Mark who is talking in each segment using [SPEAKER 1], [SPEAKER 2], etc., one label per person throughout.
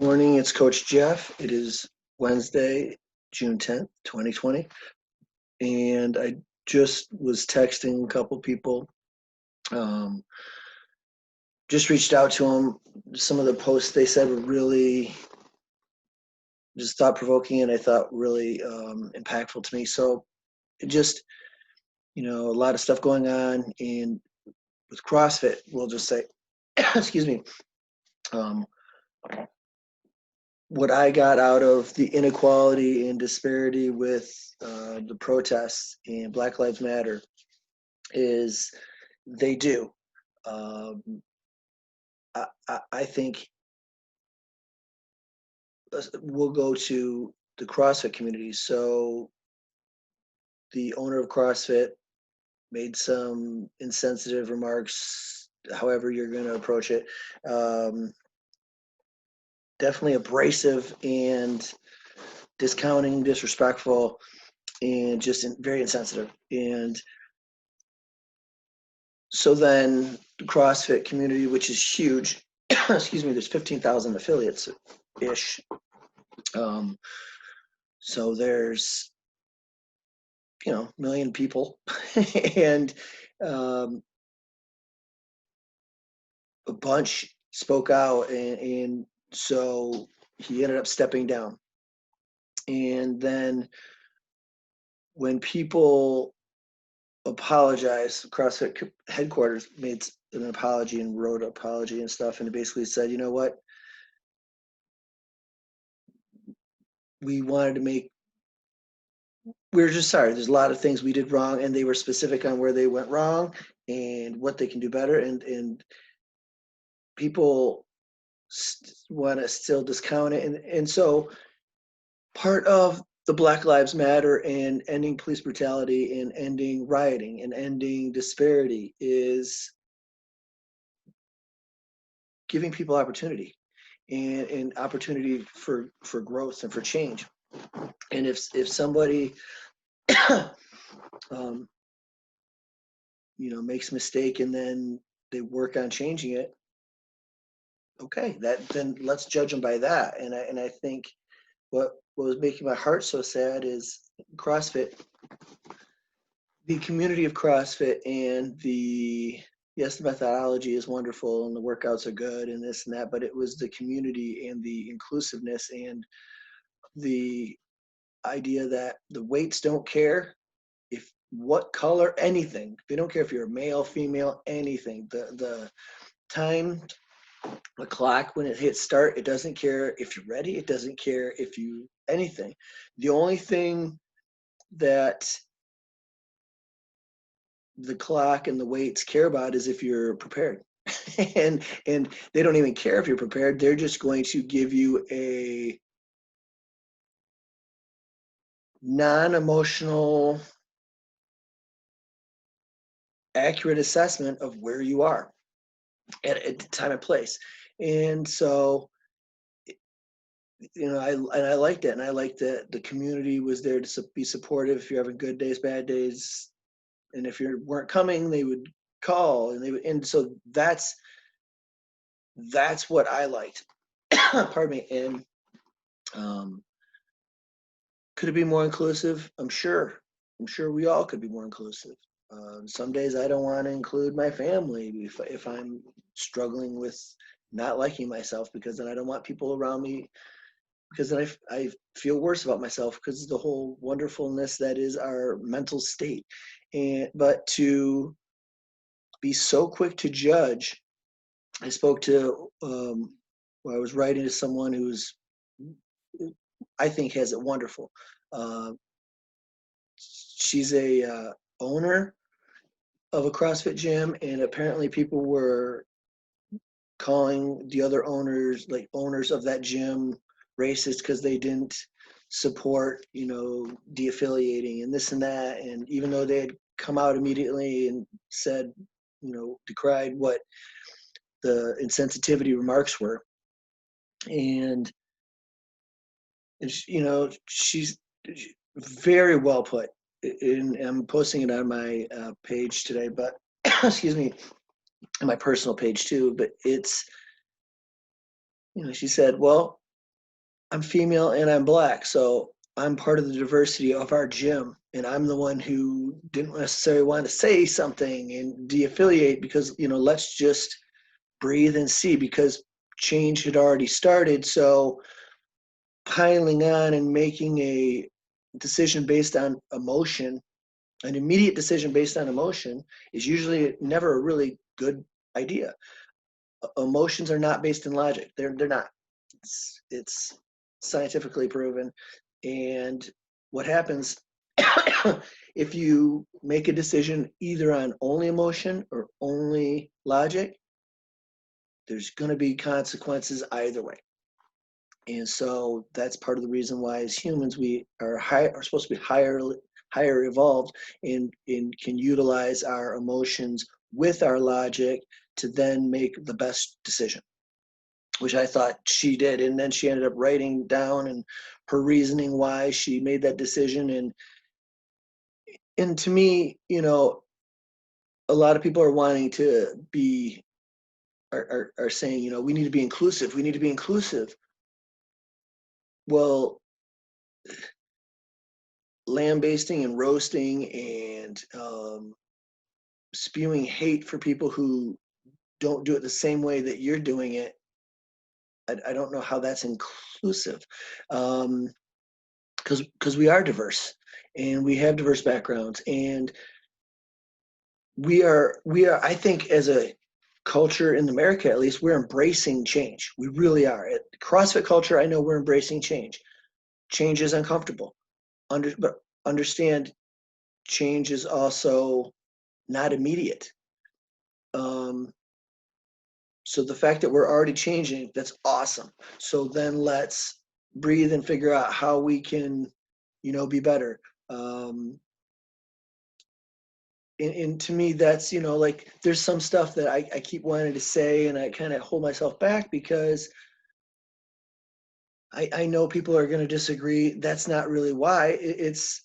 [SPEAKER 1] Morning, it's Coach Jeff. It is Wednesday, June 10th, 2020. And I just was texting a couple people. Um, just reached out to them. Some of the posts they said were really just thought provoking and I thought really impactful to me. So it just, a lot of stuff going on. And with CrossFit, we'll just say, excuse me, um, what I got out of the inequality and disparity with the protests and Black Lives Matter is they do. Um, I think we'll go to the CrossFit community. So the owner of CrossFit made some insensitive remarks, however you're going to approach it. Definitely abrasive and discounting, disrespectful, and just very insensitive. And so then the CrossFit community, which is huge, excuse me, there's 15,000 affiliates ish. So there's, a million people and um, a bunch spoke out. And so he ended up stepping down. And then when people apologized, CrossFit headquarters made an apology and wrote an apology and stuff. And it basically said, you know what? We wanted to make we were just sorry. There's a lot of things we did wrong, and they were specific on where they went wrong and what they can do better. And people want to still discount it. And so part of the Black Lives Matter and ending police brutality and ending rioting and ending disparity is giving people opportunity and opportunity for growth and for change. And if somebody um, makes a mistake and then they work on changing it, okay, that then let's judge them by that. And I think what was making my heart so sad is CrossFit, the community of CrossFit, and yes, the methodology is wonderful and the workouts are good and this and that, but it was the community and the inclusiveness and the idea that the weights don't care if what color, anything. They don't care if you're male, female, anything. The time, the clock, when it hits start, it doesn't care if you're ready. It doesn't care if you anything. The only thing that the clock and the weights care about is if you're prepared. and they don't even care if you're prepared. They're just going to give you a non-emotional, accurate assessment of where you are at the time and place. And so I liked it, and I liked that the community was there to be supportive. If you're having good days, bad days, and if you weren't coming, they would call, and so that's what I liked. Pardon me. And um, could it be more inclusive? I'm sure we all could be more inclusive. Some days I don't want to include my family if I'm struggling with not liking myself, because then I don't want people around me, because then I feel worse about myself because of the whole wonderfulness that is our mental state. But to be so quick to judge, I spoke to, I was writing to someone who's, I think, has it wonderful. Uh, she's a owner of a CrossFit gym, and apparently people were calling the other owners, like owners of that gym, racist because they didn't support, de-affiliating and this and that. And even though they had come out immediately and said, decried what the insensitivity remarks were. And she's very well put. And I'm posting it on my page today, but excuse me, on my personal page too. But it's, she said, well, I'm female and I'm black, so I'm part of the diversity of our gym, and I'm the one who didn't necessarily want to say something and de-affiliate because, let's just breathe and see, because change had already started. So piling on and making a decision based on emotion, an immediate decision based on emotion, is usually never a really good idea. Emotions are not based in logic. They're not. It's scientifically proven. And what happens if you make a decision either on only emotion or only logic, there's going to be consequences either way. And so that's part of the reason why, as humans, we are supposed to be higher evolved, and can utilize our emotions with our logic to then make the best decision, which I thought she did. And then she ended up writing down and her reasoning why she made that decision. And to me, a lot of people are wanting to be are saying, we need to be inclusive. We need to be inclusive. Well, lambasting and roasting and spewing hate for people who don't do it the same way that you're doing it, I don't know how that's inclusive, because we are diverse and we have diverse backgrounds, and we are, I think, as a culture in America, at least, we're embracing change. We really are. At CrossFit culture, I know we're embracing change. Change is uncomfortable. But understand, change is also not immediate. Um, so the fact that we're already changing, that's awesome. So then let's breathe and figure out how we can, be better. Um, and to me, that's, like, there's some stuff that I keep wanting to say, and I kind of hold myself back because I know people are going to disagree. That's not really why. It's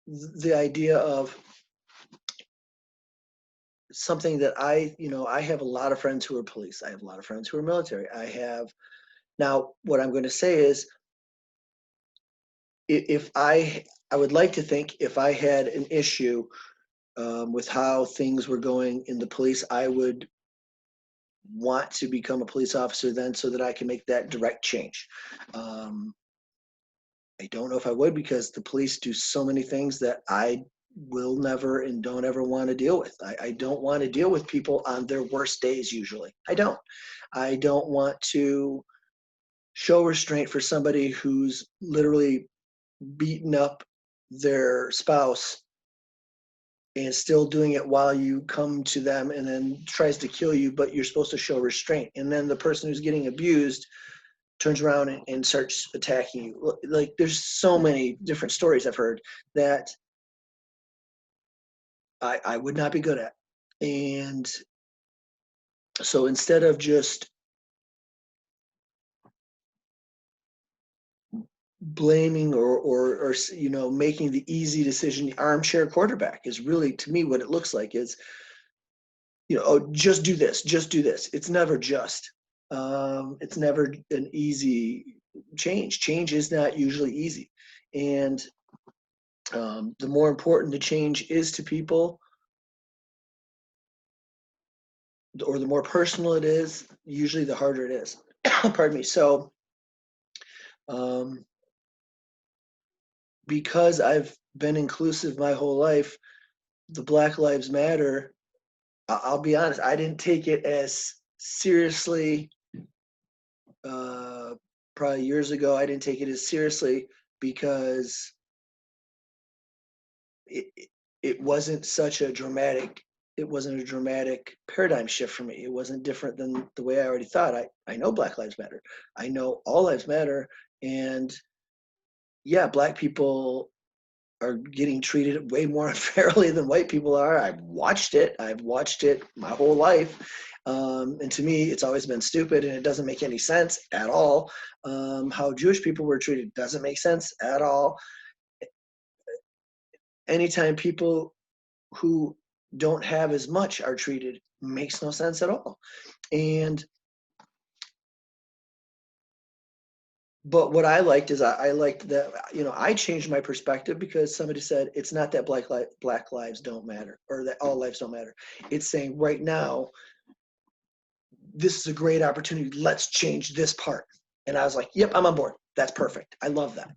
[SPEAKER 1] the idea of something that I have a lot of friends who are police. I have a lot of friends who are military. Now, what I'm going to say is, if I would like to think, if I had an issue with how things were going in the police, I would want to become a police officer then, so that I can make that direct change. Um, I don't know if I would, because the police do so many things that I will never and don't ever want to deal with. I don't want to deal with people on their worst days, usually. I don't. I don't want to show restraint for somebody who's literally beaten up their spouse and still doing it while you come to them, and then tries to kill you, but you're supposed to show restraint. And then the person who's getting abused turns around and starts attacking you. Like, there's so many different stories I've heard that I would not be good at. And so instead of just blaming or making the easy decision, armchair quarterback is really, to me, what it looks like is, oh, just do this, just do this. It's never just. It's never an easy change. Change is not usually easy. And the more important the change is to people, or the more personal it is, usually the harder it is. Pardon me. So, um, because I've been inclusive my whole life, the Black Lives Matter, I'll be honest, I didn't take it as seriously. Probably years ago, I didn't take it as seriously because it it wasn't such a dramatic. It wasn't a dramatic paradigm shift for me. It wasn't different than the way I already thought. I know Black Lives Matter. I know all lives matter. And yeah, Black people are getting treated way more unfairly than white people are. I've watched it. I've watched it my whole life. And to me, it's always been stupid, and it doesn't make any sense at all. How Jewish people were treated doesn't make sense at all. Anytime people who don't have as much are treated, makes no sense at all. And But what I liked is I liked that, I changed my perspective because somebody said it's not that black lives don't matter or that all lives don't matter. It's saying right now, this is a great opportunity. Let's change this part. And I was like, yep, I'm on board. That's perfect. I love that.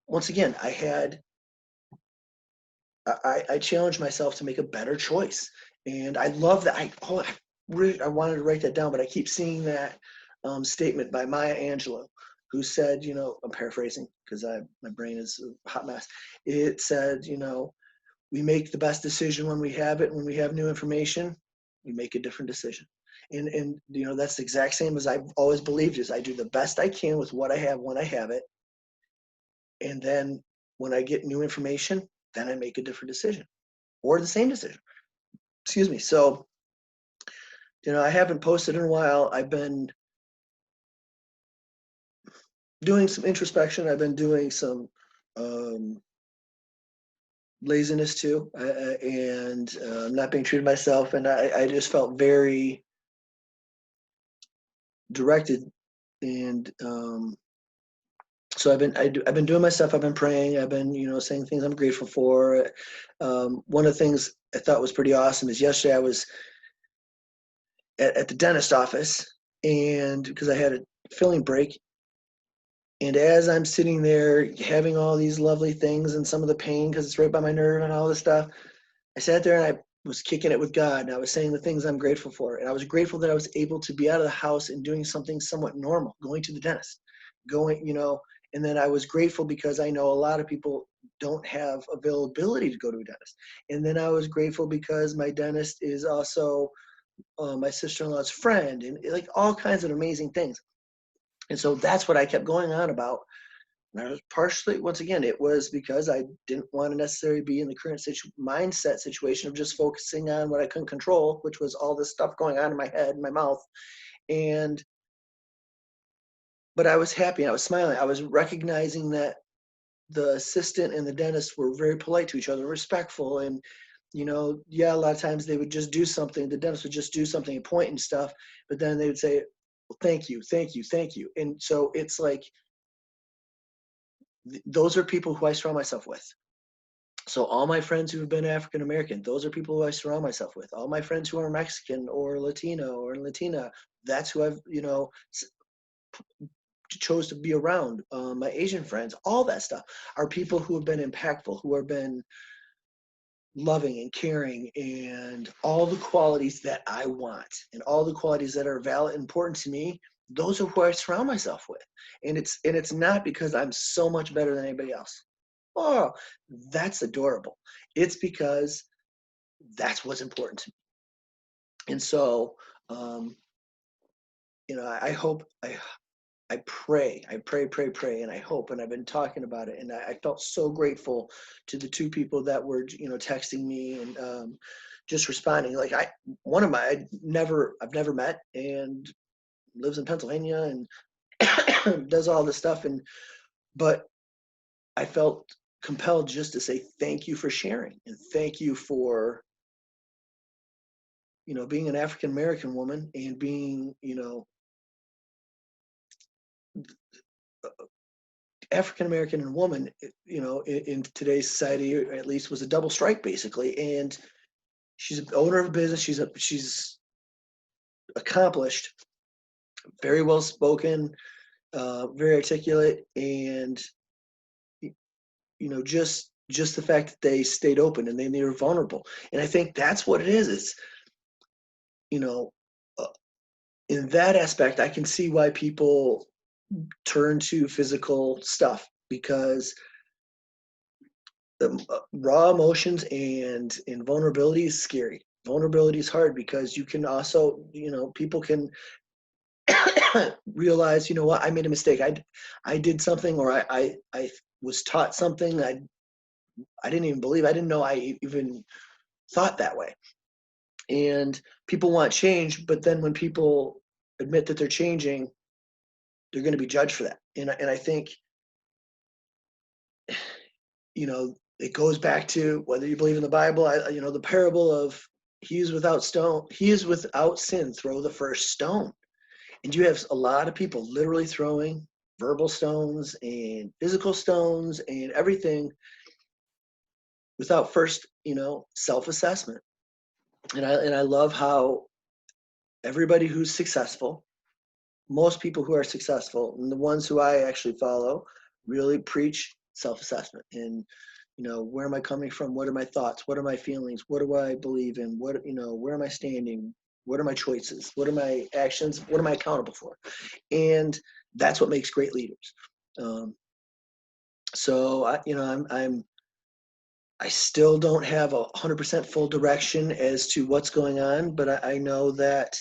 [SPEAKER 1] Once again, I challenged myself to make a better choice. And I love that. I wanted to write that down, but I keep seeing that statement by Maya Angelou, who said, I'm paraphrasing because my brain is a hot mess. It said, we make the best decision when we have it. When we have new information, we make a different decision. And that's the exact same as I've always believed is I do the best I can with what I have when I have it. And then when I get new information, then I make a different decision or the same decision. Excuse me. So, I haven't posted in a while. I've been doing some introspection. I've been doing some laziness too, and not being true to myself. And I just felt very directed. And so I've been doing my stuff. I've been praying. I've been, saying things I'm grateful for. One of the things I thought was pretty awesome is yesterday I was at the dentist office, and because I had a filling break, and as I'm sitting there having all these lovely things and some of the pain because it's right by my nerve and all this stuff, I sat there and I was kicking it with God, and I was saying the things I'm grateful for. And I was grateful that I was able to be out of the house and doing something somewhat normal, going to the dentist, and then I was grateful because I know a lot of people don't have availability to go to a dentist. And then I was grateful because my dentist is also my sister-in-law's friend, and like all kinds of amazing things. And so that's what I kept going on about. And I was partially, once again, it was because I didn't want to necessarily be in the current mindset situation of just focusing on what I couldn't control, which was all this stuff going on in my head and my mouth. But I was happy. I was smiling. I was recognizing that the assistant and the dentist were very polite to each other, respectful. And, a lot of times they would just do something. The dentist would just do something and point and stuff, but then they would say, well, thank you, thank you, thank you. And so it's like, those are people who I surround myself with. So all my friends who have been African American, those are people who I surround myself with. All my friends who are Mexican or Latino or Latina, that's who I've chose to be around. My Asian friends, all that stuff are people who have been impactful, who have been loving and caring, and all the qualities that I want and all the qualities that are valid and important to me. Those are who I surround myself with, and it's not because I'm so much better than anybody else. Oh, that's adorable. It's because that's what's important to me. And so, um, I hope I pray, and I hope, and I've been talking about it, and I felt so grateful to the two people that were, texting me and just responding. Like I've never met, and lives in Pennsylvania and does all this stuff, but I felt compelled just to say thank you for sharing and thank you for, being an African American woman and being, African American and woman, in today's society, at least, was a double strike basically. And she's an owner of a business. She's accomplished, very well spoken, very articulate, and just the fact that they stayed open and they were vulnerable. And I think that's what it is. It's uh, in that aspect, I can see why people turn to physical stuff because raw emotions and vulnerability is scary. Vulnerability is hard because you can also, people can realize, what, I made a mistake. I did something, or I was taught something I didn't even believe. I didn't know I even thought that way. And people want change, but then when people admit that they're changing, they're going to be judged for that. And I think, it goes back to whether you believe in the Bible, the parable of he is without sin, throw the first stone. And you have a lot of people literally throwing verbal stones and physical stones and everything without first, self-assessment. And I love how everybody who's successful, most people who are successful, and the ones who I actually follow, really preach self-assessment. And where am I coming from? What are my thoughts? What are my feelings? What do I believe in? Where am I standing? What are my choices? What are my actions? What am I accountable for? And that's what makes great leaders. So I still don't have 100% full direction as to what's going on, but I know that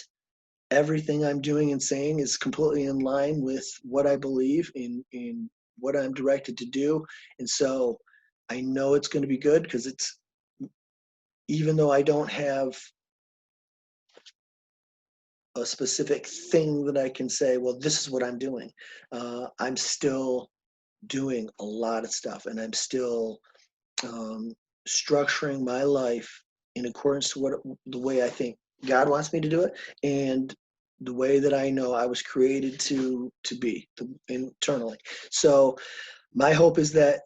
[SPEAKER 1] everything I'm doing and saying is completely in line with what I believe in what I'm directed to do. And so I know it's going to be good because even though I don't have a specific thing that I can say, well, this is what I'm doing. I'm still doing a lot of stuff, and I'm still structuring my life in accordance to the way I think God wants me to do it, and the way that I know I was created to be internally. So my hope is that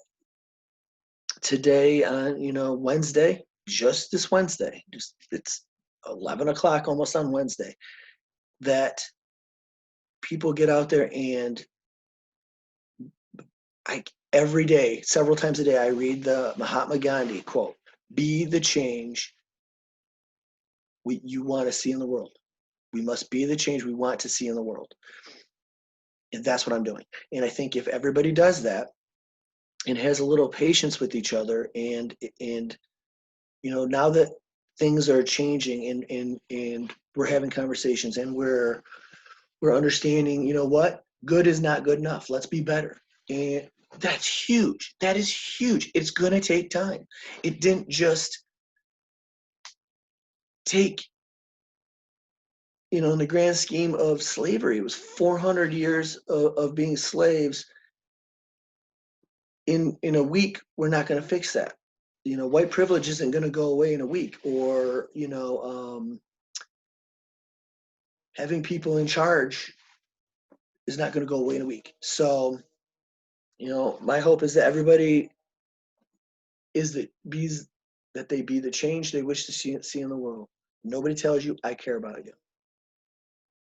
[SPEAKER 1] today, on Wednesday, just this Wednesday, it's 11 o'clock almost on Wednesday, that people get out there and every day, several times a day, I read the Mahatma Gandhi quote: "Be the change you want to see in the world. We must be the change we want to see in the world." And that's what I'm doing. And I think if everybody does that and has a little patience with each other, and now that things are changing, and we're having conversations, and we're understanding, what, good is not good enough. Let's be better. And that's huge. That is huge. It's going to take time. It didn't just take, in the grand scheme of slavery, it was 400 years of being slaves. In a week, we're not going to fix that. White privilege isn't going to go away in a week, or having people in charge is not going to go away in a week. So my hope is that everybody that they be the change they wish to see in the world. Nobody tells you I care about you.